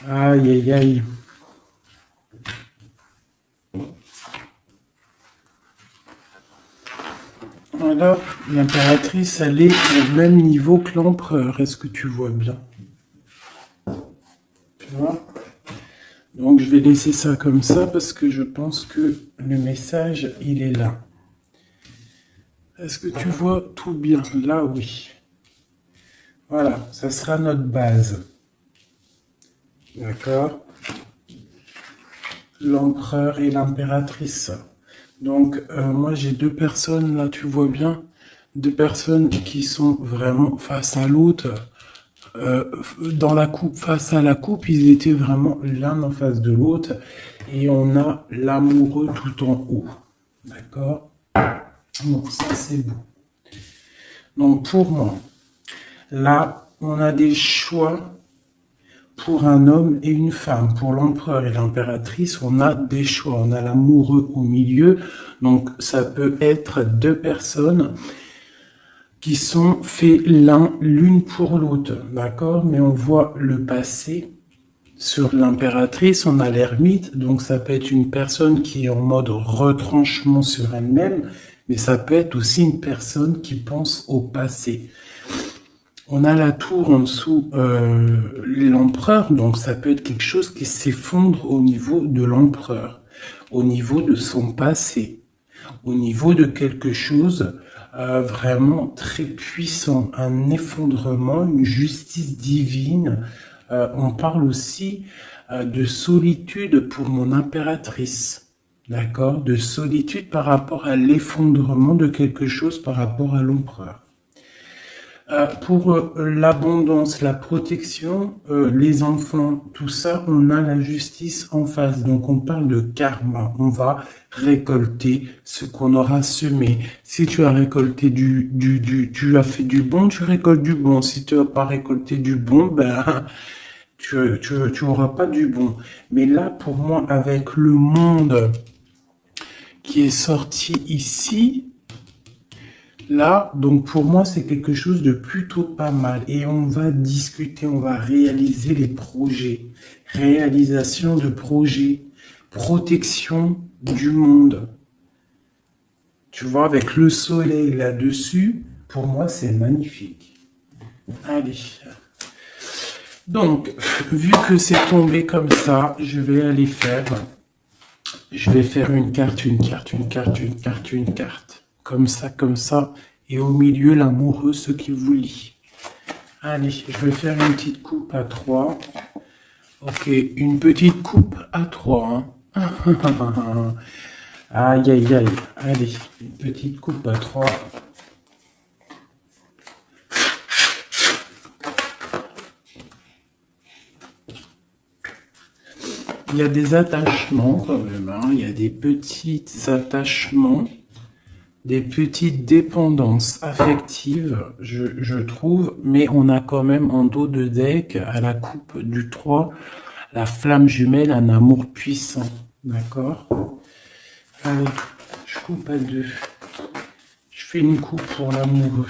Aïe, aïe, aïe. Alors, l'impératrice, elle est au même niveau que l'empereur. Est-ce que tu vois bien? Tu vois? Donc, je vais laisser ça comme ça parce que je pense que le message, il est là. Est-ce que tu vois tout bien? Là, oui. Voilà, ça sera notre base. D'accord? L'empereur et l'impératrice. Donc, moi, j'ai deux personnes, là, tu vois bien, deux personnes qui sont vraiment face à l'autre. Dans la coupe, face à la coupe, ils étaient vraiment l'un en face de l'autre. Et on a l'amoureux tout en haut. D'accord? Donc, ça, c'est beau. Donc, pour moi, là, on a des choix pour un homme et une femme. Pour l'empereur et l'impératrice, on a des choix. On a l'amoureux au milieu. Donc, ça peut être deux personnes qui sont faits l'une pour l'autre. D'accord? Mais on voit le passé. Sur l'impératrice, on a l'ermite. Donc, ça peut être une personne qui est en mode retranchement sur elle-même. Mais ça peut être aussi une personne qui pense au passé. On a la tour en dessous, l'empereur, donc ça peut être quelque chose qui s'effondre au niveau de l'empereur, au niveau de son passé, au niveau de quelque chose vraiment très puissant, un effondrement, une justice divine. On parle aussi de solitude pour mon impératrice, d'accord, de solitude par rapport à l'effondrement de quelque chose par rapport à l'empereur. Pour l'abondance, la protection, les enfants, tout ça, on a la justice en face. Donc on parle de karma. On va récolter ce qu'on aura semé. Si tu as récolté tu as fait du bon, tu récoltes du bon. Si tu n'as pas récolté du bon, ben tu auras pas du bon. Mais là, pour moi, avec le monde qui est sorti ici, là, donc pour moi, c'est quelque chose de plutôt pas mal. Et on va discuter, on va réaliser les projets. Réalisation de projets. Protection du monde. Tu vois, avec le soleil là-dessus, pour moi, c'est magnifique. Allez. Donc, vu que c'est tombé comme ça, je vais aller faire... Je vais faire une carte, une carte, une carte, une carte, une carte. Comme ça. Et au milieu, l'amoureux, ce qui vous lie. Allez, je vais faire une petite coupe à 3. Ok, une petite coupe à 3. Hein. Aïe, aïe, aïe. Allez, une petite coupe à 3. Il y a des attachements quand même, hein. Il y a des petits attachements, des petites dépendances affectives, je trouve, mais on a quand même en dos de deck, à la coupe du 3, la flamme jumelle, un amour puissant, d'accord? Allez, je coupe à 2. Je fais une coupe pour l'amoureux.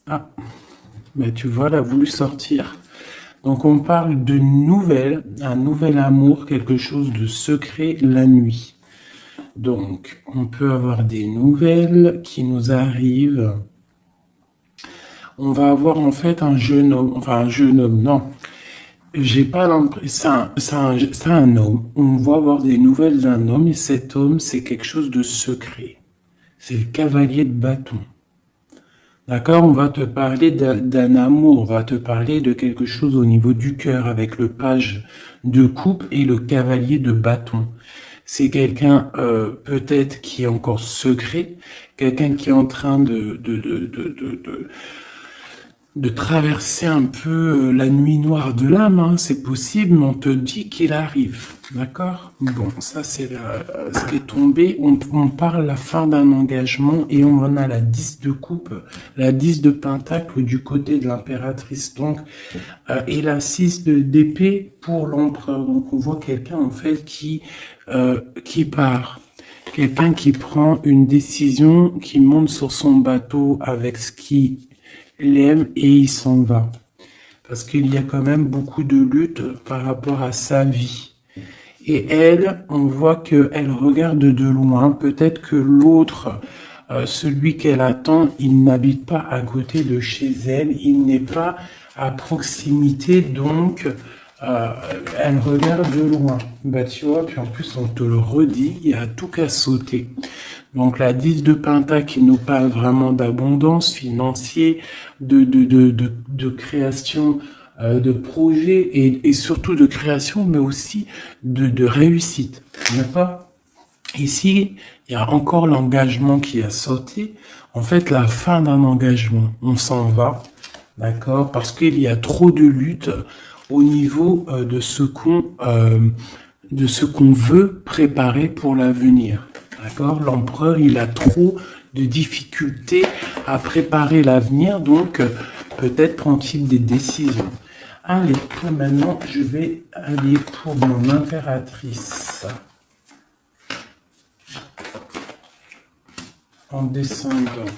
Ah, mais tu vois, elle a voulu sortir. Donc on parle de nouvelles, un nouvel amour, quelque chose de secret la nuit. Donc on peut avoir des nouvelles qui nous arrivent. On va avoir en fait un jeune homme, non. J'ai pas l'impression, c'est un homme. On va avoir des nouvelles d'un homme et cet homme, c'est quelque chose de secret. C'est le cavalier de bâton. D'accord, on va te parler d'un amour, on va te parler de quelque chose au niveau du cœur avec le page de coupe et le cavalier de bâton. C'est quelqu'un peut-être qui est encore secret, quelqu'un qui est en train de traverser un peu la nuit noire de l'âme, hein, c'est possible, mais on te dit qu'il arrive, d'accord? Bon, ça c'est ce qui est tombé, on parle la fin d'un engagement et on en a la 10 de coupe, la 10 de pentacle du côté de l'impératrice, donc, et la 6 d'épée pour l'empereur, donc on voit quelqu'un en fait qui part. Quelqu'un qui prend une décision, qui monte sur son bateau avec ce qui l'aime et il s'en va. parce qu'il y a quand même beaucoup de lutte par rapport à sa vie. Et elle, on voit qu'elle regarde de loin. Peut-être que l'autre, celui qu'elle attend, il n'habite pas à côté de chez elle. Il n'est pas à proximité, donc euh, elle regarde de loin. Bah tu vois, puis en plus on te le redit, il y a tout qu'à sauter. Donc la 10 de Pentacle qui nous parle vraiment d'abondance financière, de création de projets et surtout de création, mais aussi de réussite. D'accord? Ici, il y a encore l'engagement qui a sauté. En fait, la fin d'un engagement, on s'en va, d'accord? Parce qu'il y a trop de lutte au niveau de ce qu'on veut préparer pour l'avenir. D'accord? L'empereur, il a trop de difficultés à préparer l'avenir, donc peut-être prend-il des décisions. Allez, maintenant, je vais aller pour mon impératrice. En descendant.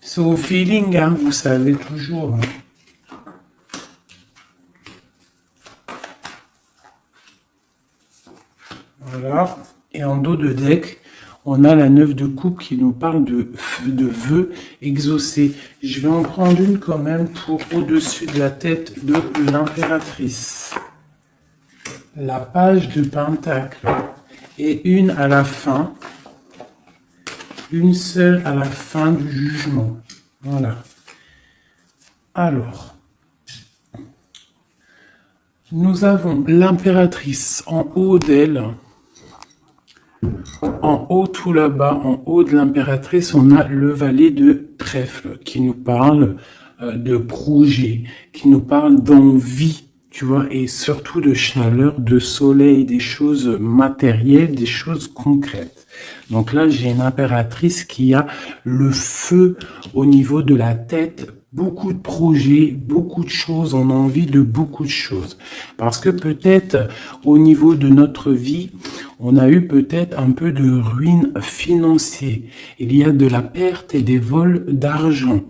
C'est au feeling, hein, vous savez toujours. Hein. Voilà. Et en dos de deck, on a la 9 de coupe qui nous parle de vœux exaucés. Je vais en prendre une quand même pour au-dessus de la tête de l'impératrice. La page de Pentacle. Et une à la fin. Une seule à la fin du jugement. Voilà. Alors. Nous avons l'impératrice en haut d'elle. En haut, tout là-bas, en haut de l'impératrice, on a le valet de trèfle qui nous parle de projet, qui nous parle d'envie, tu vois, et surtout de chaleur, de soleil, des choses matérielles, des choses concrètes. Donc là, j'ai une impératrice qui a le feu au niveau de la tête, beaucoup de projets, beaucoup de choses, on a envie de beaucoup de choses. Parce que peut-être au niveau de notre vie, on a eu peut-être un peu de ruine financière. Il y a de la perte et des vols d'argent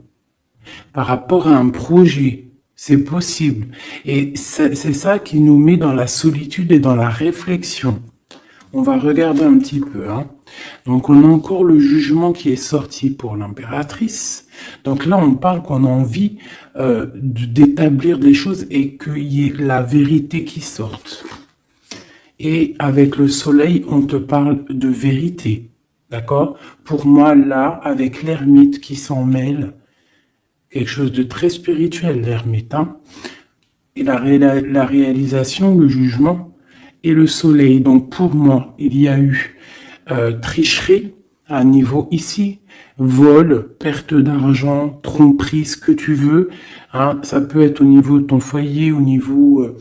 par rapport à un projet. C'est possible. Et c'est ça qui nous met dans la solitude et dans la réflexion. On va regarder un petit peu. Hein. Donc, on a encore le jugement qui est sorti pour l'impératrice. Donc là, on parle qu'on a envie d'établir des choses et qu'il y ait la vérité qui sorte. Et avec le soleil, on te parle de vérité. D'accord? Pour moi, là, avec l'ermite qui s'en mêle, quelque chose de très spirituel, l'ermite. Hein, et la réalisation, le jugement et le soleil. Donc pour moi, il y a eu tricherie à un niveau ici, vol, perte d'argent, tromperie, ce que tu veux. Hein, ça peut être au niveau de ton foyer, au niveau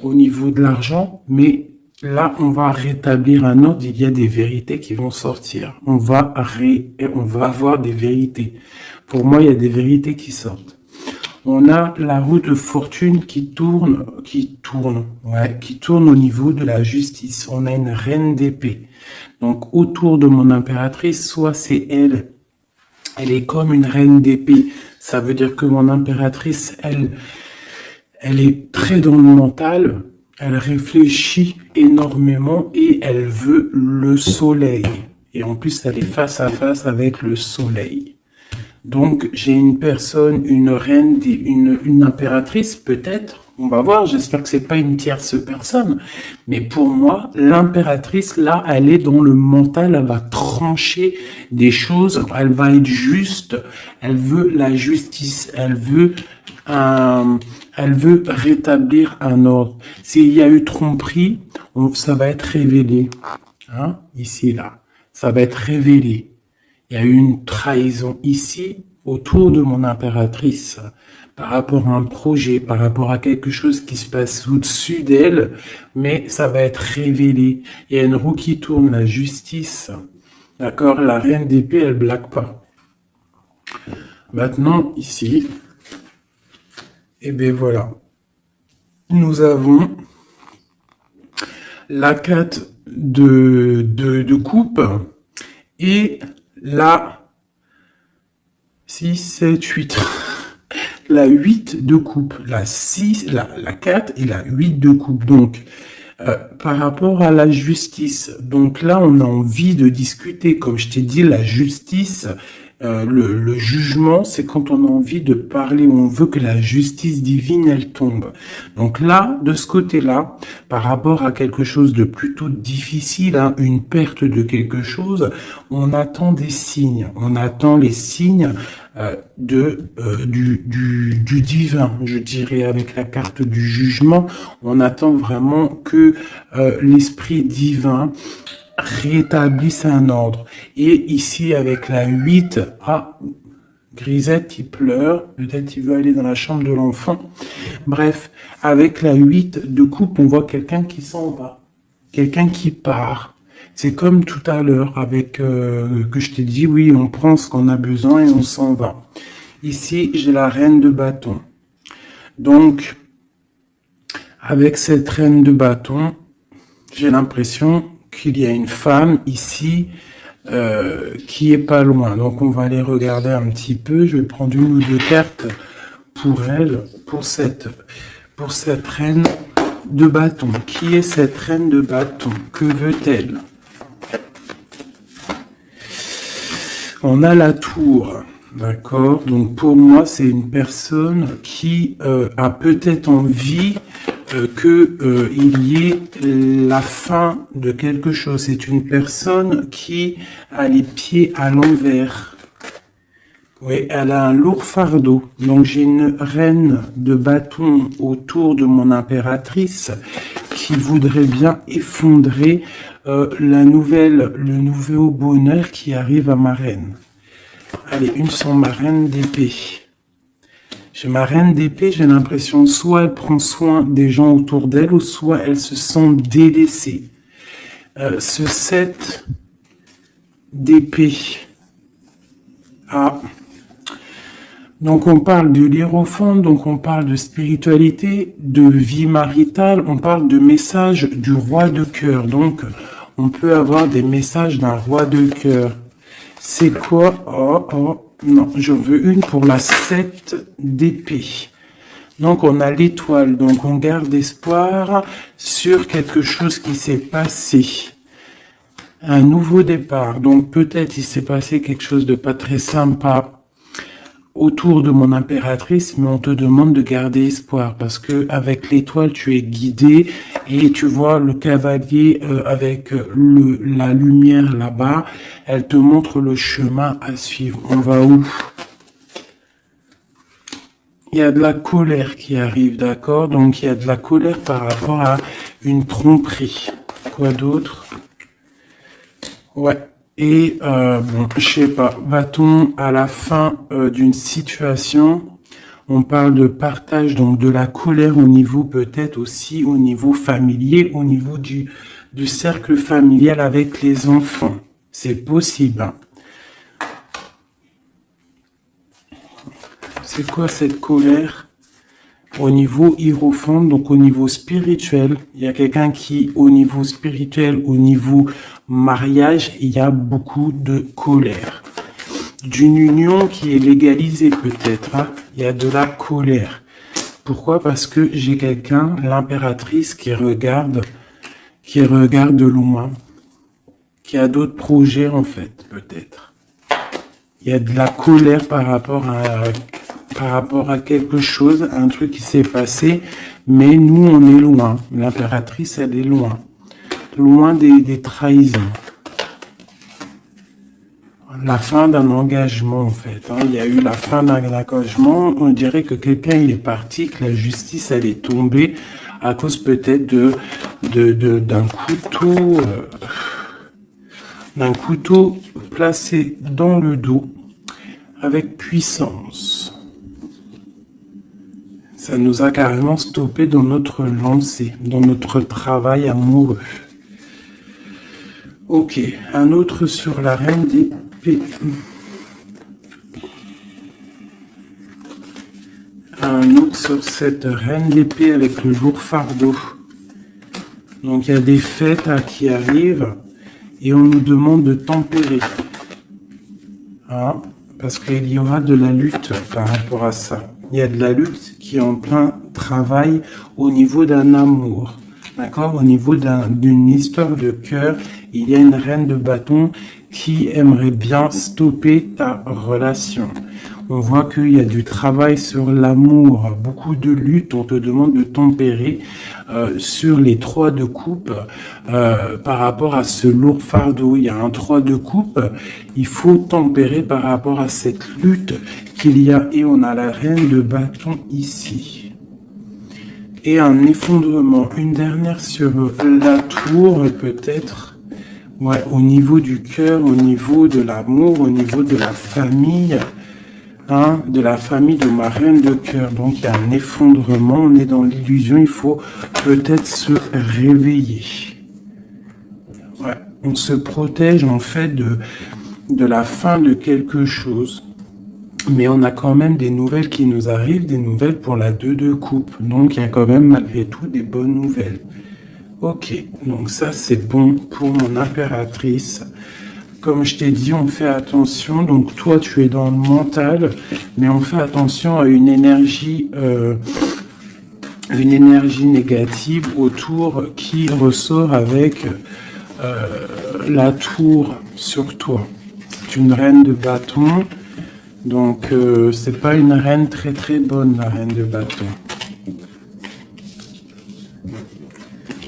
de l'argent, mais là, on va rétablir un ordre. Il y a des vérités qui vont sortir. On va avoir des vérités. Pour moi, il y a des vérités qui sortent. On a la roue de fortune qui tourne au niveau de la justice. On a une reine d'épée. Donc, autour de mon impératrice, soit c'est elle est comme une reine d'épée. Ça veut dire que mon impératrice, elle est très dans le mental. Elle réfléchit énormément et elle veut le soleil. Et en plus, elle est face à face avec le soleil. Donc, j'ai une personne, une reine, une impératrice, peut-être. On va voir, j'espère que c'est pas une tierce personne. Mais pour moi, l'impératrice, là, elle est dans le mental, elle va trancher des choses, elle va être juste, elle veut la justice, elle veut rétablir un ordre. S'il y a eu tromperie, ça va être révélé. Hein, ici, là. Ça va être révélé. Il y a eu une trahison ici, autour de mon impératrice, par rapport à un projet, par rapport à quelque chose qui se passe au-dessus d'elle, mais ça va être révélé. Il y a une roue qui tourne, la justice. D'accord? La reine d'épée, elle blague pas. Maintenant, ici, et bien voilà. Nous avons la 4 de coupe et la 6, 7, 8. la 8 de coupe, la 6, la 4 et la 8 de coupe. Donc, par rapport à la justice, donc là, on a envie de discuter. Comme je t'ai dit, la justice, le jugement, c'est quand on a envie de parler, on veut que la justice divine, elle tombe. Donc là, de ce côté-là, par rapport à quelque chose de plutôt difficile, hein, une perte de quelque chose, on attend des signes. On attend les signes du divin, je dirais, avec la carte du jugement. On attend vraiment que l'esprit divin rétablisse un ordre. Et ici, avec la 8, Grisette, il pleure, peut-être il veut aller dans la chambre de l'enfant. Bref, avec la 8 de coupe, on voit quelqu'un qui s'en va, quelqu'un qui part. C'est comme tout à l'heure avec que je t'ai dit, oui, on prend ce qu'on a besoin et on s'en va. Ici, j'ai la reine de bâton. Donc, avec cette reine de bâton, j'ai l'impression qu'il y a une femme ici qui est pas loin. Donc, on va aller regarder un petit peu. Je vais prendre une ou deux cartes pour elle, pour cette reine de bâton. Qui est cette reine de bâton? Que veut-elle? On a la tour, d'accord? Donc pour moi, c'est une personne qui a peut-être envie qu'il y ait la fin de quelque chose. C'est une personne qui a les pieds à l'envers. Oui, elle a un lourd fardeau. Donc j'ai une reine de bâton autour de mon impératrice qui voudrait bien effondrer le nouveau bonheur qui arrive à ma reine. Allez, une sur ma reine d'épée. J'ai ma reine d'épée, j'ai l'impression soit elle prend soin des gens autour d'elle, ou soit elle se sent délaissée. Ce 7 d'épée. Donc on parle de l'hiérophante, donc on parle de spiritualité, de vie maritale, on parle de message du roi de cœur. Donc on peut avoir des messages d'un roi de cœur. C'est quoi? Non, je veux une pour la 7 d'épée. Donc on a l'étoile, donc on garde espoir sur quelque chose qui s'est passé. Un nouveau départ, donc peut-être il s'est passé quelque chose de pas très sympa autour de mon impératrice, mais on te demande de garder espoir parce que avec l'étoile tu es guidé et tu vois le cavalier avec la lumière là-bas, elle te montre le chemin à suivre. On va où? Il y a de la colère qui arrive, d'accord? Donc il y a de la colère par rapport à une tromperie. Quoi d'autre? Ouais. Et bon, je sais pas, va-t-on à la fin d'une situation, on parle de partage, donc de la colère au niveau peut-être aussi au niveau familier, au niveau du cercle familial avec les enfants. C'est possible. Hein. C'est quoi cette colère? Au niveau hiérophante, donc au niveau spirituel, il y a quelqu'un qui, au niveau spirituel, au niveau mariage, il y a beaucoup de colère. D'une union qui est légalisée peut-être, hein, il y a de la colère. Pourquoi? Parce que j'ai quelqu'un, l'impératrice, qui regarde de loin, qui a d'autres projets en fait, peut-être. Il y a de la colère par rapport à quelque chose, un truc qui s'est passé, mais nous, on est loin. L'impératrice, elle est loin. Loin des trahisons. La fin d'un engagement, en fait. Hein. Il y a eu la fin d'un engagement. On dirait que quelqu'un, il est parti, que la justice, elle est tombée à cause peut-être d'un couteau placé dans le dos avec puissance. Ça nous a carrément stoppé dans notre lancée, dans notre travail amoureux. Ok, un autre sur la reine d'épée. Un autre sur cette reine d'épée avec le lourd fardeau. Donc il y a des fêtes qui arrivent et on nous demande de tempérer. Hein, parce qu'il y aura de la lutte par rapport à ça. Il y a de la lutte qui est en plein travail au niveau d'un amour. D'accord? Au niveau d'une histoire de cœur, il y a une reine de bâton qui aimerait bien stopper ta relation. On voit qu'il y a du travail sur l'amour, beaucoup de lutte. On te demande de tempérer sur les 3 de coupe par rapport à ce lourd fardeau. Il y a un 3 de coupe. Il faut tempérer par rapport à cette lutte qu'il y a. Et on a la reine de bâton ici. Et un effondrement. Une dernière sur la tour, peut-être. Ouais, au niveau du cœur, au niveau de l'amour, au niveau de la famille. Hein, de la famille de ma reine de cœur. Donc, il y a un effondrement. On est dans l'illusion. Il faut peut-être se réveiller. Ouais, on se protège, en fait, de la fin de quelque chose. Mais on a quand même des nouvelles qui nous arrivent, des nouvelles pour la 2 de coupe. Donc, il y a quand même malgré tout des bonnes nouvelles. Ok, donc ça c'est bon pour mon impératrice. Comme je t'ai dit, on fait attention. Donc toi, tu es dans le mental, mais on fait attention à une énergie négative autour qui ressort avec la tour sur toi. C'est une reine de bâton. Donc, c'est pas une reine très très bonne, la reine de bâton.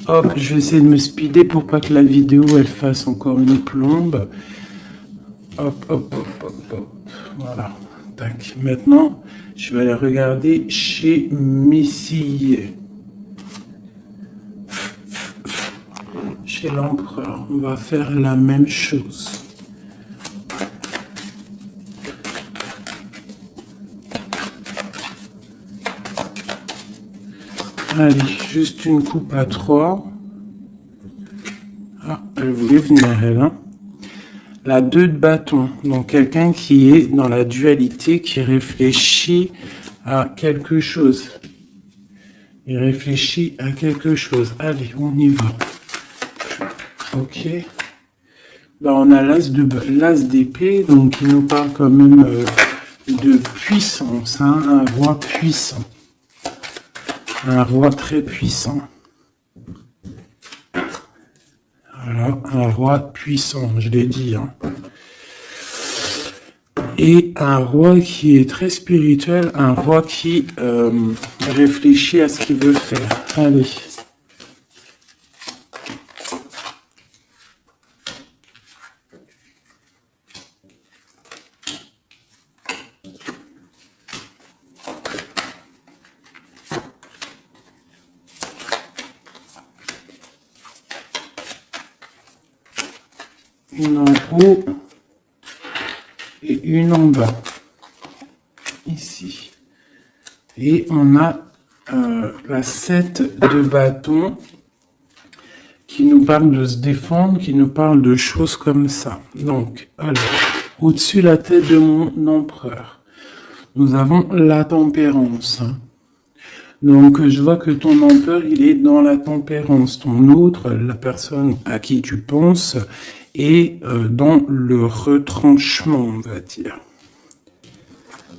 Hop, je vais essayer de me speeder pour pas que la vidéo elle fasse encore une plombe. Hop, hop, hop, hop, hop. Voilà. Tac. Maintenant, je vais aller regarder chez Messie. Chez l'empereur, on va faire la même chose. Allez, juste une coupe à 3. Ah, elle voulait venir, elle. Hein. La 2 de bâton. Donc, quelqu'un qui est dans la dualité, qui réfléchit à quelque chose. Il réfléchit à quelque chose. Allez, on y va. Ok. Là, on a l'as d'épée, donc il nous parle quand même de puissance. Hein, un roi puissant. Un roi très puissant. Voilà, un roi puissant, je l'ai dit. Hein. Et un roi qui est très spirituel, un roi qui réfléchit à ce qu'il veut faire. Allez. Une en haut et une en bas, ici. Et on a la 7 de bâton qui nous parle de se défendre, qui nous parle de choses comme ça. Donc, alors, au-dessus de la tête de mon empereur, nous avons la tempérance. Donc, je vois que ton empereur, il est dans la tempérance. Ton autre, la personne à qui tu penses, est dans le retranchement, on va dire.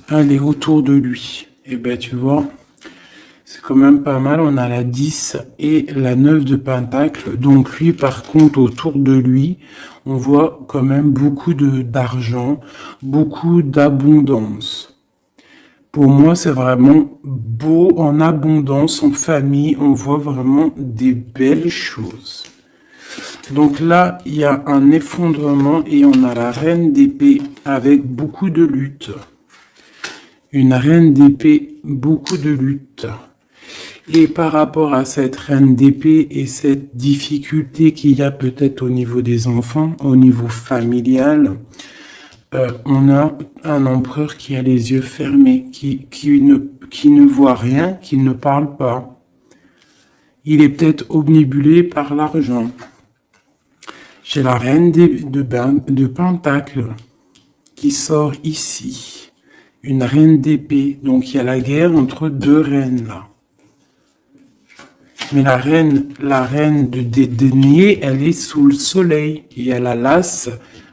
Allez, autour de lui. Et ben, tu vois, c'est quand même pas mal. On a la 10 et la 9 de pentacle. Donc, lui, par contre, autour de lui, on voit quand même beaucoup d'argent, beaucoup d'abondance. Pour moi, c'est vraiment beau, en abondance, en famille. On voit vraiment des belles choses. Donc là, il y a un effondrement et on a la reine d'épée avec beaucoup de lutte. Une reine d'épée, beaucoup de lutte. Et par rapport à cette reine d'épée et cette difficulté qu'il y a peut-être au niveau des enfants, au niveau familial, on a un empereur qui a les yeux fermés, qui ne voit rien, qui ne parle pas. Il est peut-être obnubilé par l'argent. J'ai la reine de pentacle qui sort ici. Une reine d'épée. Donc il y a la guerre entre 2 reines là. Mais la reine de denier, elle est sous le soleil. Et elle a l'as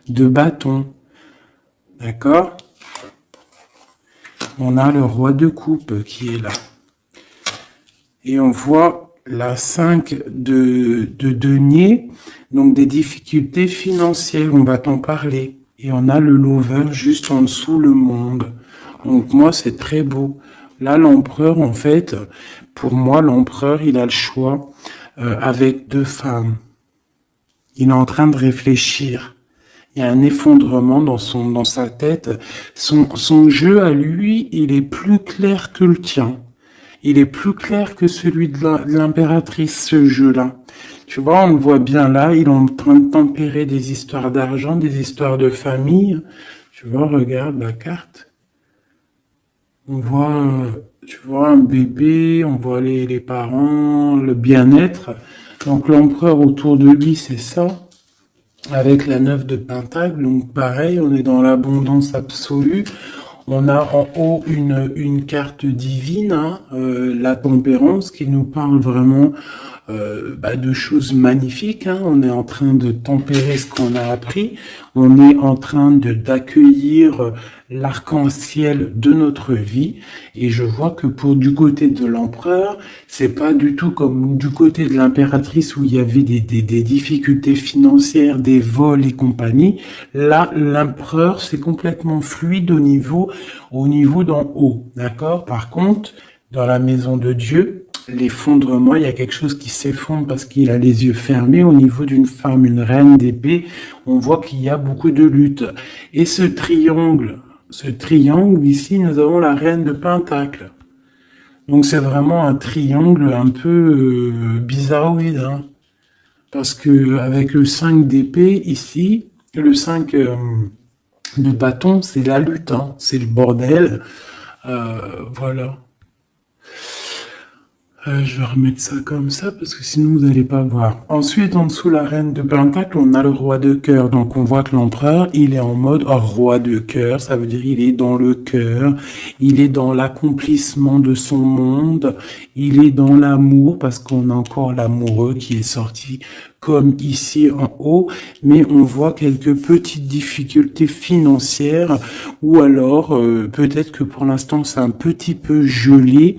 de bâton. D'accord? on a le roi de coupe qui est là. Et on voit la 5 de denier, donc des difficultés financières, on va t'en parler. Et on a le lover juste en dessous, le monde. Donc moi, c'est très beau. Là, l'empereur, en fait, pour moi, l'empereur, il a le choix avec deux femmes. Il est en train de réfléchir. Il y a un effondrement dans sa tête. Son jeu à lui, il est plus clair que le tien. Il est plus clair que celui de l'impératrice, ce jeu-là. Tu vois, on le voit bien là, il est en train de tempérer des histoires d'argent, des histoires de famille. Tu vois, regarde la carte. On voit, tu vois, un bébé, on voit les parents, le bien-être. Donc l'empereur autour de lui, c'est ça. Avec la 9 de Pentacle, donc pareil, on est dans l'abondance absolue. On a en haut une carte divine, hein, la tempérance, qui nous parle vraiment de choses magnifiques. Hein. On est en train de tempérer ce qu'on a appris. On est en train d'accueillir l'arc-en-ciel de notre vie. Et je vois que du côté de l'empereur, c'est pas du tout comme du côté de l'impératrice où il y avait des difficultés financières, des vols et compagnie. Là, l'empereur, c'est complètement fluide au niveau d'en haut. D'accord? Par contre, dans la maison de Dieu, l'effondrement, il y a quelque chose qui s'effondre parce qu'il a les yeux fermés. Au niveau d'une femme, une reine d'épée, on voit qu'il y a beaucoup de lutte. Et ce triangle ici, nous avons la reine de Pentacle. Donc c'est vraiment un triangle un peu bizarroïde, hein, parce que avec le 5 d'épée ici, le 5 de bâton, c'est la lutte, hein, c'est le bordel. Voilà. Je vais remettre ça comme ça parce que sinon vous n'allez pas voir. Ensuite, en dessous la reine de Pentacle, on a le roi de cœur. Donc on voit que l'empereur, il est en mode roi de cœur. Ça veut dire il est dans le cœur, il est dans l'accomplissement de son monde, il est dans l'amour parce qu'on a encore l'amoureux qui est sorti comme ici en haut, mais on voit quelques petites difficultés financières ou alors peut-être que pour l'instant c'est un petit peu gelé.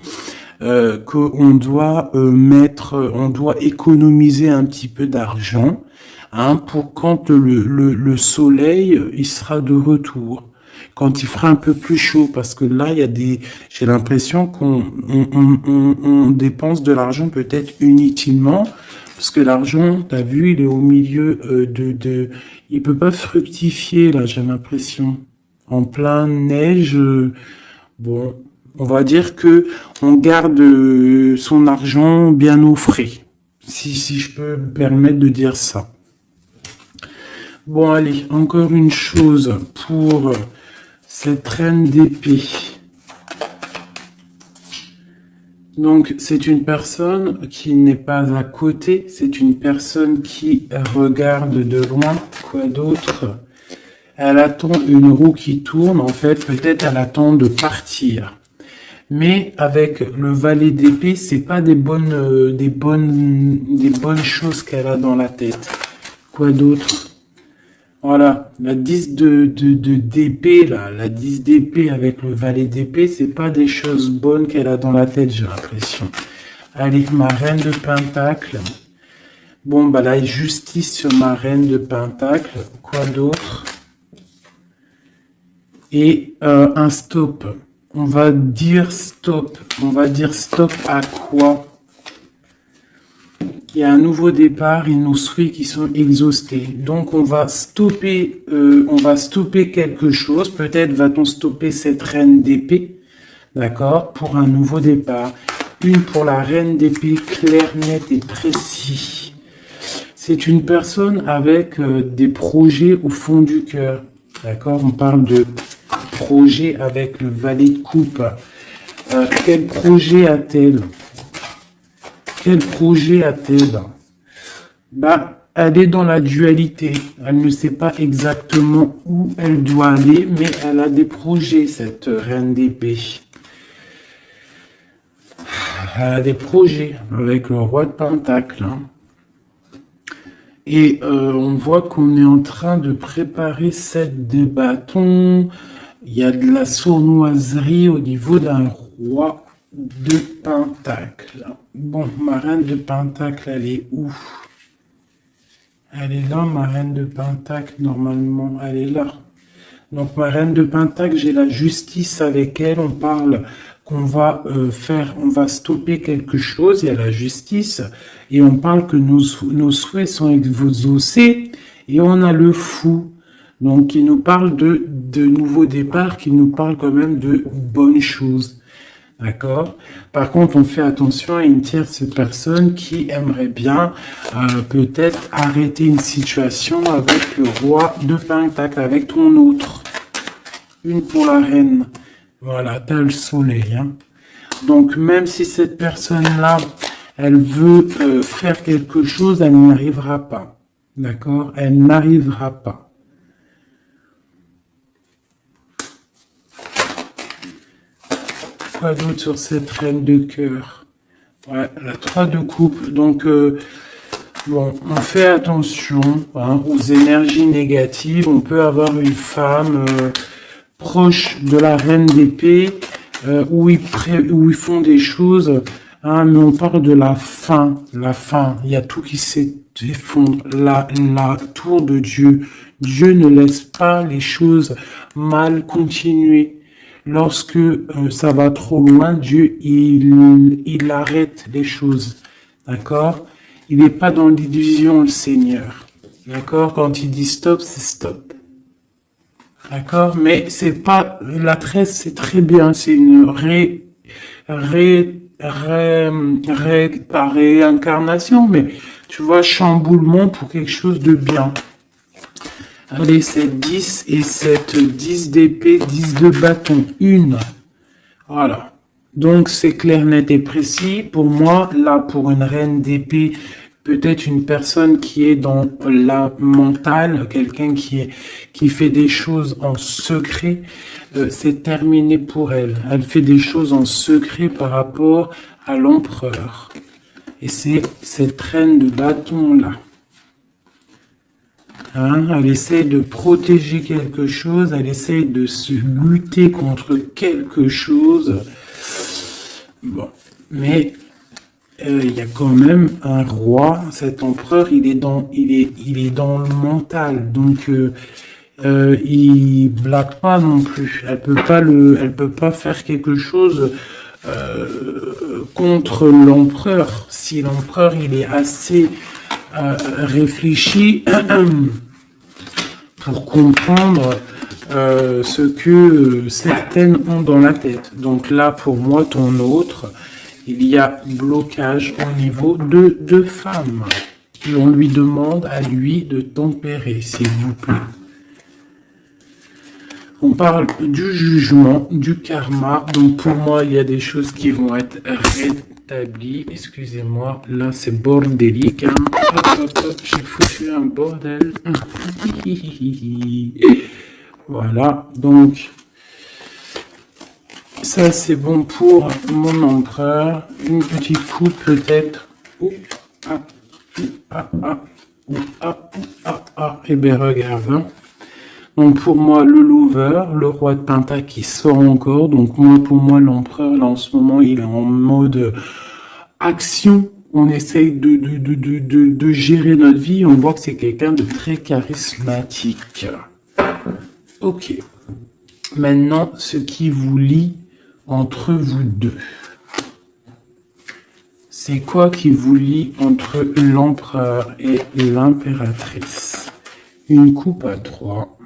Qu'on doit on doit économiser un petit peu d'argent, hein, pour quand le soleil il sera de retour, quand il fera un peu plus chaud, parce que là j'ai l'impression on dépense de l'argent peut-être inutilement, parce que l'argent, t'as vu, il est au milieu il peut pas fructifier là, j'ai l'impression, en plein neige, bon. On va dire que on garde son argent bien au frais, si je peux me permettre de dire ça. Bon, allez, encore une chose pour cette reine d'épée. Donc, c'est une personne qui n'est pas à côté, c'est une personne qui regarde de loin. Quoi d'autre? Elle attend une roue qui tourne, en fait, peut-être elle attend de partir. Mais avec le valet d'épée, c'est pas des bonnes choses qu'elle a dans la tête. Quoi d'autre? Voilà, la 10 d'épée, là, la 10 d'épée avec le valet d'épée, c'est pas des choses bonnes qu'elle a dans la tête, j'ai l'impression. Allez, ma reine de Pentacle. Bon, bah la justice sur ma reine de Pentacle. Quoi d'autre? Et un stop. On va dire stop. On va dire stop à quoi? Il y a un nouveau départ et nos souhaits qui sont exhaustés. Donc on va stopper quelque chose. Peut-être va-t-on stopper cette reine d'épée, d'accord, pour un nouveau départ. Une pour la reine d'épée, clair, net et précis. C'est une personne avec des projets au fond du cœur, d'accord. On parle de projet avec le valet de coupe. Quel projet a-t-elle? Quel projet a-t-elle? Bah, elle est dans la dualité. Elle ne sait pas exactement où elle doit aller, mais elle a des projets, cette reine d'épée. Elle a des projets avec le roi de Pentacle. Hein. Et on voit qu'on est en train de préparer 7 de bâton. il y a de la sournoiserie au niveau d'un roi de pentacle. Bon, ma reine de pentacle, elle est où? Elle est là, ma reine de pentacle, normalement, elle est là. Donc, ma reine de pentacle, j'ai la justice avec elle. On parle qu'on va on va stopper quelque chose. Il y a la justice. Et on parle que nos souhaits sont exaucés. Et on a le fou. Donc, qui nous parle de nouveaux départs, qui nous parle quand même de bonnes choses. D'accord? Par contre, on fait attention à une tierce personne qui aimerait bien peut-être arrêter une situation avec le roi de pentacle, avec ton autre. Une pour la reine. Voilà, t'as le soleil. Hein. Donc, même si cette personne-là, elle veut faire quelque chose, elle n'y arrivera pas. D'accord? Elle n'arrivera pas. Quoi d'autre sur cette reine de cœur? Ouais, la 3 de coupe. Donc, bon, on fait attention aux énergies négatives. On peut avoir une femme proche de la reine d'épée où ils font des choses, mais on parle de la fin. La fin, il y a tout qui s'effondre. La tour de Dieu. Dieu ne laisse pas les choses mal continuer. Lorsque ça va trop loin, Dieu, il arrête les choses. D'accord? Il n'est pas dans l'illusion, le Seigneur. D'accord? Quand il dit stop, c'est stop. D'accord? Mais c'est pas, la tresse, c'est très bien. C'est une pas réincarnation, mais tu vois, chamboulement pour quelque chose de bien. Allez, c'est 10 et cette 10 d'épée, 10 de bâton, une. Voilà. Donc, c'est clair, net et précis. Pour moi, là, pour une reine d'épée, peut-être une personne qui est dans la mentale, quelqu'un qui fait des choses en secret, c'est terminé pour elle. Elle fait des choses en secret par rapport à l'empereur. Et c'est cette reine de bâton-là. Elle essaie de protéger quelque chose, elle essaie de se lutter contre quelque chose. Bon, mais il y a quand même un roi, cet empereur, il est dans le mental, donc il blague pas non plus. Elle peut pas faire quelque chose contre l'empereur. Si l'empereur il est assez réfléchi pour comprendre ce que certaines ont dans la tête. Donc là, pour moi, ton autre, il y a blocage au niveau de deux femmes. Et on lui demande à lui de tempérer, s'il vous plaît. On parle du jugement, du karma. Donc pour moi, il y a des choses qui vont être rétablies. Excusez-moi, là c'est bordélique. Hein. Hop, j'ai foutu un bordel. Voilà, donc ça c'est bon pour mon empereur. Une petite coupe peut-être. Et bien regarde. Hein. Donc pour moi, le lover, le roi de pentacle qui sort encore. Donc pour moi, l'empereur, là en ce moment, il est en mode action. On essaye de gérer notre vie. On voit que c'est quelqu'un de très charismatique. Ok. Maintenant, ce qui vous lie entre vous deux. C'est quoi qui vous lie entre l'empereur et l'impératrice? Une coupe à 3.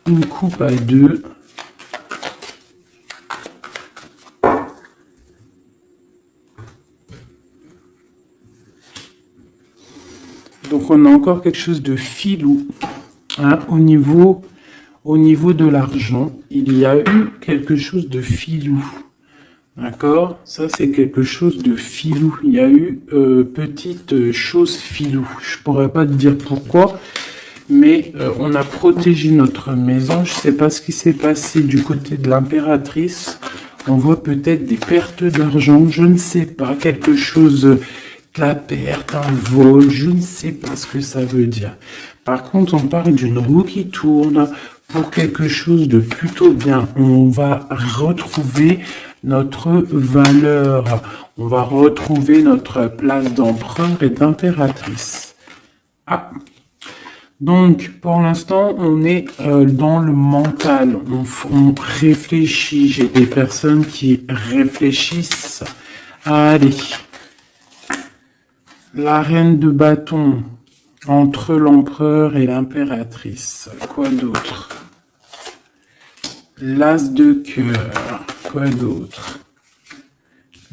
Une coupe à 2. Donc on a encore quelque chose de filou. Hein, au niveau de l'argent, il y a eu quelque chose de filou. D'accord? Ça, c'est quelque chose de filou. Il y a eu petite chose filou. Je pourrais pas te dire pourquoi, mais on a protégé notre maison. Je sais pas ce qui s'est passé du côté de l'impératrice. On voit peut-être des pertes d'argent. Je ne sais pas. Quelque chose la perte, un vol, je ne sais pas ce que ça veut dire. Par contre, on parle d'une roue qui tourne pour quelque chose de plutôt bien. On va retrouver notre valeur. On va retrouver notre place d'empereur et d'impératrice. Ah. Donc, pour l'instant, on est dans le mental. On réfléchit. J'ai des personnes qui réfléchissent. Allez. La reine de bâton entre l'empereur et l'impératrice. Quoi d'autre? L'as de cœur. Quoi d'autre?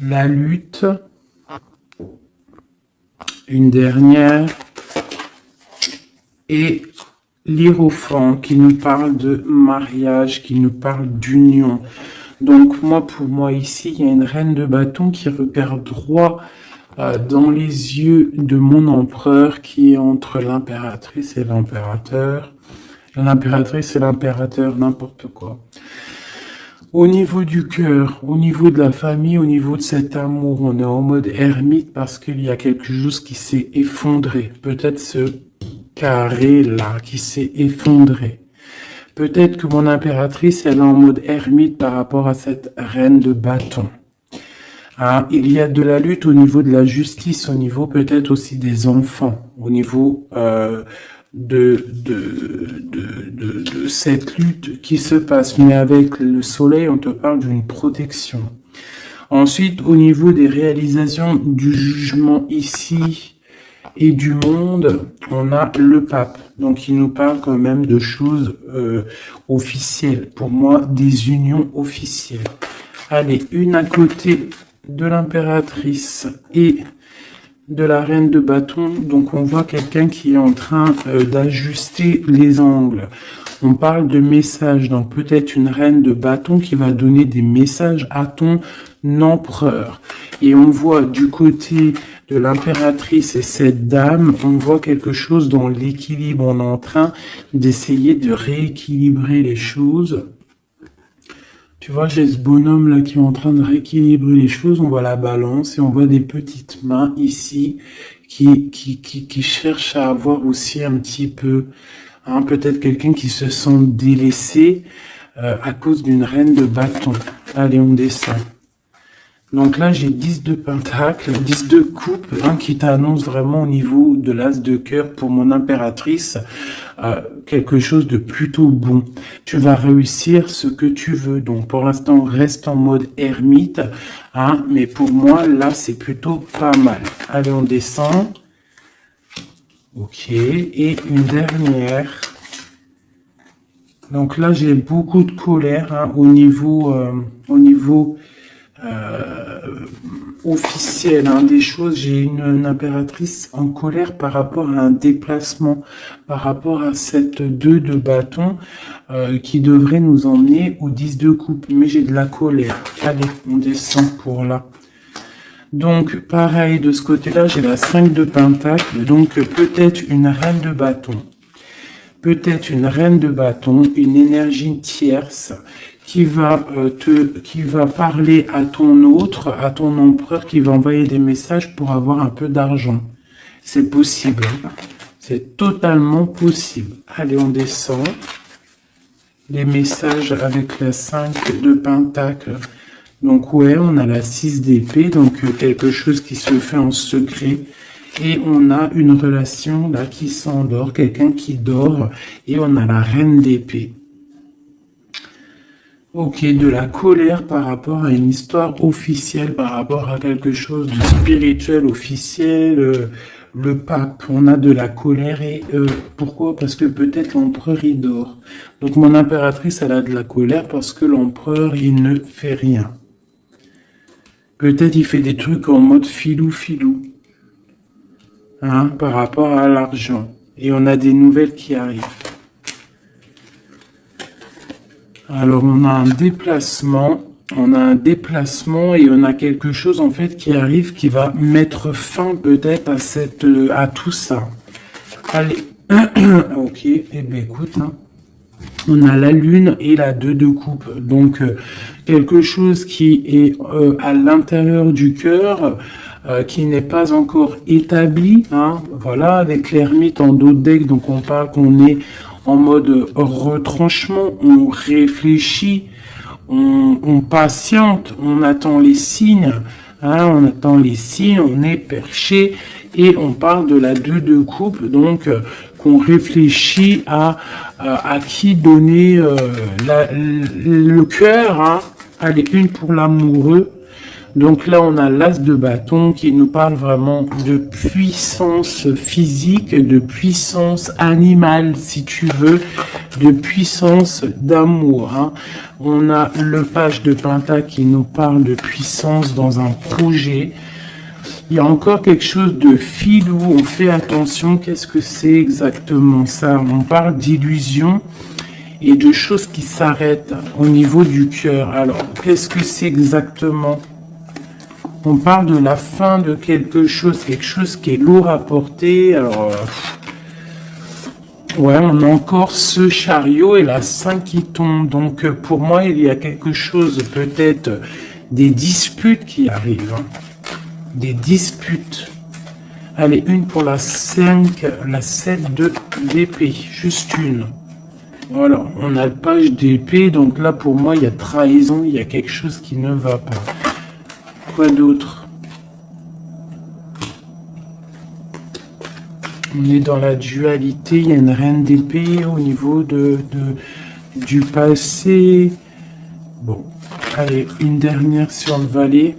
La lutte. Une dernière. Et l'hiérophant qui nous parle de mariage, qui nous parle d'union. Donc pour moi ici, il y a une reine de bâton qui regarde droit dans les yeux de mon empereur qui est entre l'impératrice et l'impérateur. L'impératrice et l'impérateur, n'importe quoi. Au niveau du cœur, au niveau de la famille, au niveau de cet amour, on est en mode ermite parce qu'il y a quelque chose qui s'est effondré. Peut-être ce carré là qui s'est effondré. Peut-être que mon impératrice, elle est en mode ermite par rapport à cette reine de bâton. Ah, il y a de la lutte au niveau de la justice, au niveau peut-être aussi des enfants, au niveau de cette lutte qui se passe. Mais avec le soleil, on te parle d'une protection. Ensuite, au niveau des réalisations du jugement ici et du monde, on a le pape. Donc, il nous parle quand même de choses officielles. Pour moi, des unions officielles. Allez, une à côté de l'impératrice et de la reine de bâton. Donc, on voit quelqu'un qui est en train d'ajuster les angles. On parle de messages. Donc, peut-être une reine de bâton qui va donner des messages à ton empereur. Et on voit du côté de l'impératrice et cette dame, on voit quelque chose dans l'équilibre. On est en train d'essayer de rééquilibrer les choses. Tu vois, j'ai ce bonhomme là qui est en train de rééquilibrer les choses. On voit la balance et on voit des petites mains ici qui cherchent à avoir aussi un petit peu, hein, peut-être quelqu'un qui se sent délaissé à cause d'une reine de bâton. Allez, on descend. Donc là, j'ai 10 de pentacle, 10 de coupe, hein, qui t'annonce vraiment au niveau de l'as de cœur pour mon impératrice, quelque chose de plutôt bon. Tu vas réussir ce que tu veux. Donc pour l'instant, reste en mode ermite, hein, mais pour moi, là, c'est plutôt pas mal. Allez, on descend. Ok, et une dernière. Donc là, j'ai beaucoup de colère, hein, au niveau officiel, hein, des choses. J'ai une impératrice en colère par rapport à un déplacement, par rapport à cette 2 de bâton qui devrait nous emmener au 10 de coupe, mais j'ai de la colère. Allez, on descend pour là. Donc pareil, de ce côté-là, j'ai la 5 de pentacle, donc peut-être une reine de bâton. Peut-être une reine de bâton, une énergie tierce qui va parler à ton autre, à ton empereur, qui va envoyer des messages pour avoir un peu d'argent. C'est possible. C'est totalement possible. Allez, on descend. Les messages avec la 5 de pentacle. Donc ouais, on a la 6 d'épée, donc quelque chose qui se fait en secret. Et on a une relation là qui s'endort, quelqu'un qui dort, et on a la reine d'épée. Ok, de la colère par rapport à une histoire officielle, par rapport à quelque chose de spirituel officiel, le pape, on a de la colère et pourquoi? Parce que peut-être l'empereur il dort. Donc mon impératrice elle a de la colère parce que l'empereur il ne fait rien. Peut-être il fait des trucs en mode filou, hein, par rapport à l'argent. Et on a des nouvelles qui arrivent. Alors on a un déplacement et on a quelque chose en fait qui arrive qui va mettre fin peut-être à tout ça. Allez, ok, et bien écoute, hein. On a la lune et la 2 de coupe, donc quelque chose qui est à l'intérieur du cœur, qui n'est pas encore établi, hein, voilà, avec l'ermite en dos de deck, donc on parle qu'on est en mode retranchement, on réfléchit, on patiente, on attend les signes, hein, on attend les signes, on est perché, et on parle de la 2 de coupe, donc qu'on réfléchit à qui donner le cœur, hein. Allez, une pour l'amoureux. Donc là, on a l'as de bâton qui nous parle vraiment de puissance physique, de puissance animale, si tu veux, de puissance d'amour, hein. On a le page de pentacle qui nous parle de puissance dans un projet. Il y a encore quelque chose de filou, on fait attention. Qu'est-ce que c'est exactement ça? On parle d'illusion et de choses qui s'arrêtent au niveau du cœur. Alors, qu'est-ce que c'est exactement? On parle de la fin de quelque chose qui est lourd à porter. Alors, ouais, on a encore ce chariot et la 5 qui tombe. Donc, pour moi, il y a quelque chose, peut-être des disputes qui arrivent. Hein. Des disputes. Allez, une pour la 5, la 7 d'épée. Juste une. Voilà, on a le page d'épée. Donc là, pour moi, il y a trahison. Il y a quelque chose qui ne va pas. Quoi d'autre? On est dans la dualité. Il y a une reine d'épée au niveau du passé. Bon, allez, une dernière sur le valet.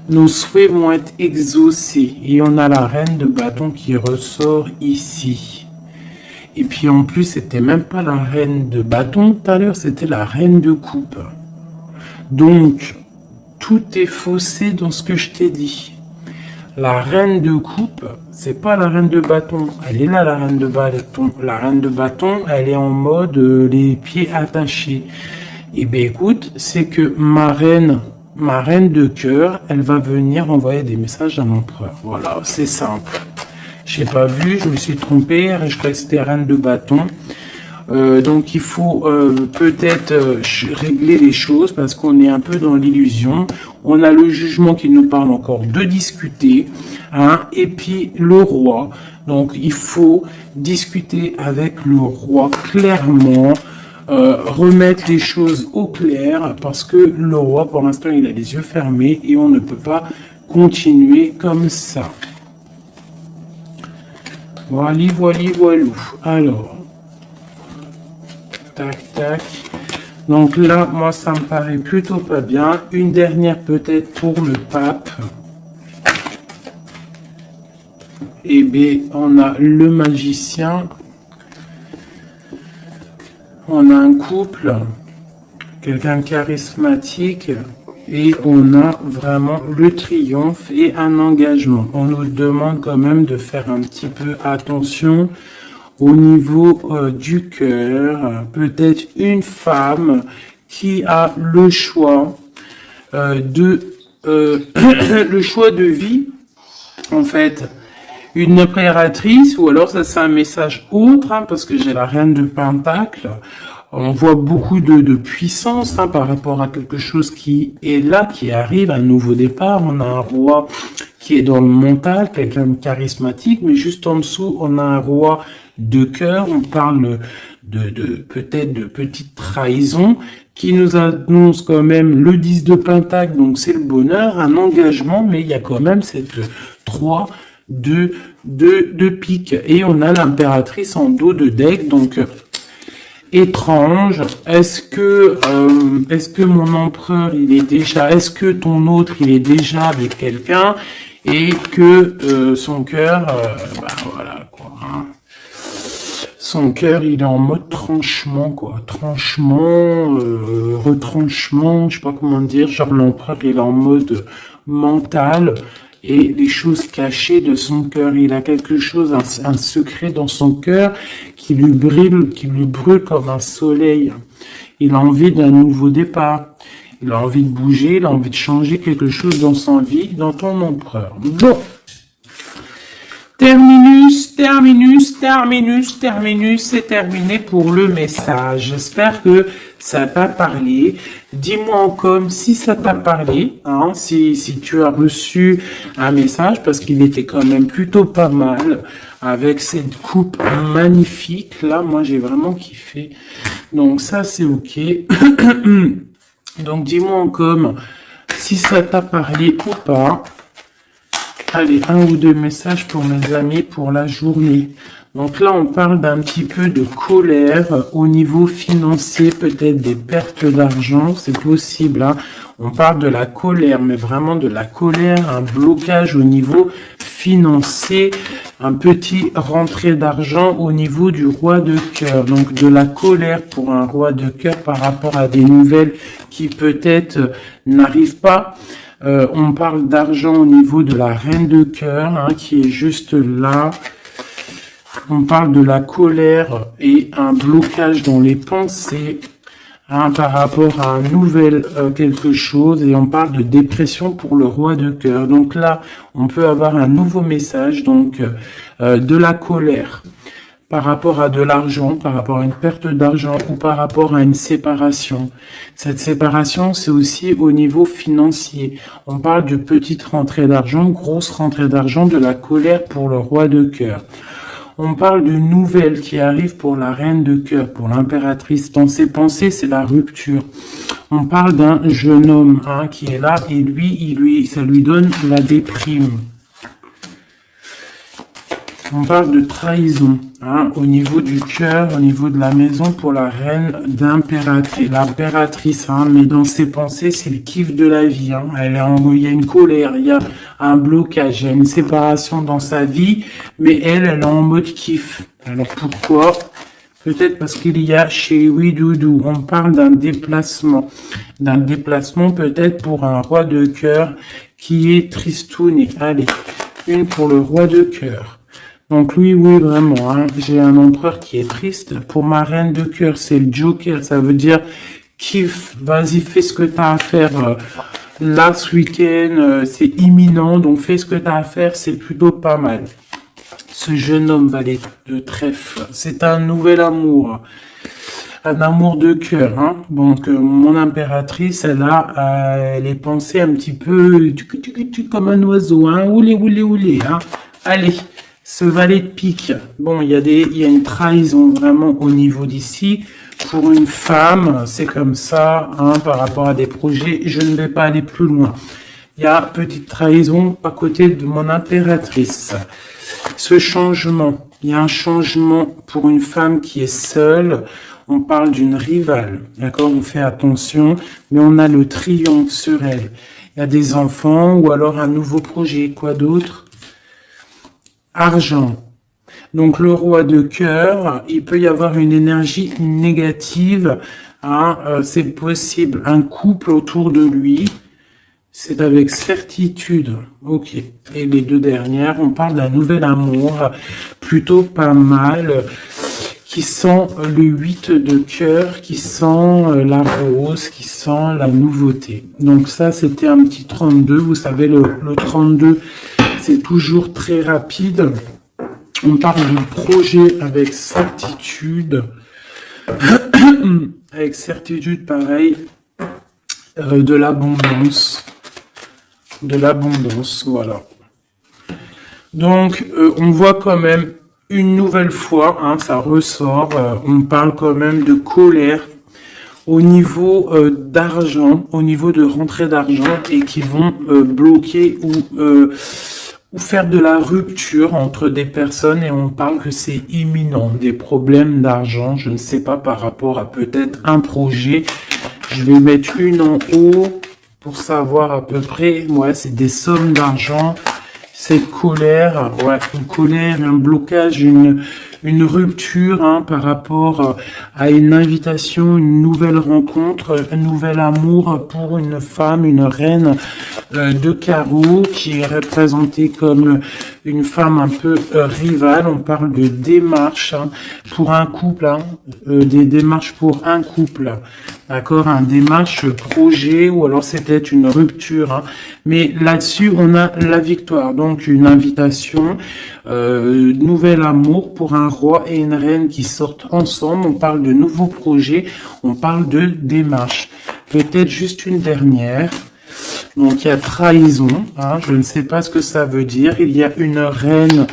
Nos souhaits vont être exaucés. Et on a la reine de bâton qui ressort ici. Et puis en plus, c'était même pas la reine de bâton tout à l'heure, c'était la reine de coupe. Donc, tout est faussé dans ce que je t'ai dit. La reine de coupe, c'est pas la reine de bâton. Elle est là, la reine de bâton. La reine de bâton, elle est en mode les pieds attachés. Et bien écoute, c'est que ma reine de cœur, elle va venir envoyer des messages à l'empereur. Voilà, c'est simple. J'ai pas vu, je me suis trompé, je croyais que c'était reine de bâton. Donc il faut peut-être régler les choses parce qu'on est un peu dans l'illusion. On a le jugement qui nous parle encore de discuter, hein, et puis le roi. Donc il faut discuter avec le roi clairement, remettre les choses au clair parce que le roi pour l'instant il a les yeux fermés et on ne peut pas continuer comme ça. Voilà, voilou. Alors, tac, tac. Donc là, moi, ça me paraît plutôt pas bien. Une dernière peut-être pour le pape. Et bien, on a le magicien. On a un couple, quelqu'un de charismatique. Et on a vraiment le triomphe et un engagement. On nous demande quand même de faire un petit peu attention au niveau du cœur. Peut-être une femme qui a le choix le choix de vie, en fait. Une impératrice, ou alors ça c'est un message autre, hein, parce que j'ai la reine de Pentacle. On voit beaucoup de puissance, hein, par rapport à quelque chose qui est là, qui arrive, un nouveau départ. On a un roi qui est dans le mental, quelqu'un de charismatique, mais juste en dessous, on a un roi de cœur. On parle peut-être de petite trahison qui nous annonce quand même le 10 de Pentacle, donc c'est le bonheur, un engagement, mais il y a quand même cette 3 de pique. Et on a l'impératrice en dos de deck, donc étrange. Est-ce que mon empereur il est déjà, est-ce que ton autre il est déjà avec quelqu'un et que son cœur, voilà quoi, hein. Son cœur il est en mode tranchement quoi, tranchement, retranchement, je sais pas comment dire, genre l'empereur il est en mode mental. Et les choses cachées de son cœur. Il a quelque chose, un secret dans son cœur qui lui brûle comme un soleil. Il a envie d'un nouveau départ. Il a envie de bouger, il a envie de changer quelque chose dans sa vie, dans ton empereur. Bon. C'est terminé pour le message. J'espère que ça t'a parlé. Dis-moi en com si ça t'a parlé, hein, si tu as reçu un message, parce qu'il était quand même plutôt pas mal, avec cette coupe magnifique. Là, moi, j'ai vraiment kiffé. Donc ça, c'est ok. Donc dis-moi en com si ça t'a parlé ou pas. Allez, un ou deux messages pour mes amis pour la journée. Donc là, on parle d'un petit peu de colère au niveau financier, peut-être des pertes d'argent, c'est possible, hein. On parle de la colère, mais vraiment de la colère, un blocage au niveau financier, un petit rentrée d'argent au niveau du roi de cœur. Donc de la colère pour un roi de cœur par rapport à des nouvelles qui peut-être n'arrivent pas. On parle d'argent au niveau de la reine de cœur, hein, qui est juste là. On parle de la colère et un blocage dans les pensées, hein, par rapport à un nouvel quelque chose. Et on parle de dépression pour le roi de cœur. Donc là, on peut avoir un nouveau message, donc de la colère par rapport à de l'argent, par rapport à une perte d'argent ou par rapport à une séparation. Cette séparation, c'est aussi au niveau financier. On parle de petite rentrée d'argent, grosse rentrée d'argent, de la colère pour le roi de cœur. On parle de nouvelles qui arrivent pour la reine de cœur, pour l'impératrice. Dans ses pensées, c'est la rupture. On parle d'un jeune homme, hein, qui est là et ça lui donne la déprime. On parle de trahison, hein, au niveau du cœur, au niveau de la maison pour la reine d'impératrice, l'impératrice, hein, mais dans ses pensées, c'est le kiff de la vie, hein. Il y a une colère, il y a un blocage, il y a une séparation dans sa vie, mais elle est en mode kiff. Alors pourquoi? Peut-être parce qu'il y a chez Oui Doudou, on parle d'un déplacement peut-être pour un roi de cœur qui est tristouné. Allez, une pour le roi de cœur. Donc oui, vraiment, hein, j'ai un empereur qui est triste. Pour ma reine de cœur, c'est le Joker, ça veut dire kiff, vas-y, fais ce que tu as à faire. Là, ce week-end, c'est imminent, donc fais ce que tu as à faire, c'est plutôt pas mal. Ce jeune homme valet de trèfle, c'est un nouvel amour. Un amour de cœur, hein. Donc mon impératrice, elle a les pensées un petit peu comme un oiseau, hein. Oulé, hein. Allez. Ce valet de pique, bon, il y a une trahison vraiment au niveau d'ici. Pour une femme, c'est comme ça, hein, par rapport à des projets. Je ne vais pas aller plus loin. Il y a petite trahison à côté de mon impératrice. Ce changement, il y a un changement pour une femme qui est seule. On parle d'une rivale, d'accord? On fait attention, mais on a le triomphe sur elle. Il y a des enfants ou alors un nouveau projet. Quoi d'autre? Argent. Donc le roi de cœur, il peut y avoir une énergie négative, hein, c'est possible, un couple autour de lui, c'est avec certitude, ok. Et les deux dernières, on parle d'un nouvel amour, plutôt pas mal, qui sent le 8 de cœur, qui sent la rose, qui sent la nouveauté. Donc ça, c'était un petit 32, vous savez, le 32, c'est toujours très rapide. On parle de projet avec certitude. Avec certitude, pareil. De l'abondance. De l'abondance, voilà. Donc, on voit quand même une nouvelle fois, hein, ça ressort. On parle quand même de colère au niveau d'argent, au niveau de rentrée d'argent et qui vont bloquer ou faire de la rupture entre des personnes et on parle que c'est imminent, des problèmes d'argent, je ne sais pas, par rapport à peut-être un projet. Je vais mettre une en haut pour savoir à peu près, ouais, c'est des sommes d'argent, cette colère, ouais, une colère, un blocage, une rupture, hein, par rapport à une invitation, une nouvelle rencontre, un nouvel amour pour une femme, une reine de carreau qui est représentée comme une femme un peu rivale. On parle de démarches, hein, pour un couple, hein, des démarches pour un couple. D'accord, un démarche projet ou alors c'était une rupture, hein. Mais là-dessus, on a la victoire. Donc, une invitation, nouvel amour pour un roi et une reine qui sortent ensemble. On parle de nouveaux projets, on parle de démarche. Peut-être juste une dernière. Donc, il y a trahison, hein, je ne sais pas ce que ça veut dire. Il y a une reine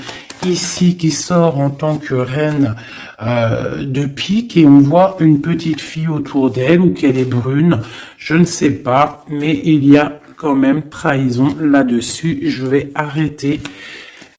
ici qui sort en tant que reine de pique et on voit une petite fille autour d'elle ou qu'elle est brune. Je ne sais pas, mais il y a quand même trahison là-dessus. Je vais arrêter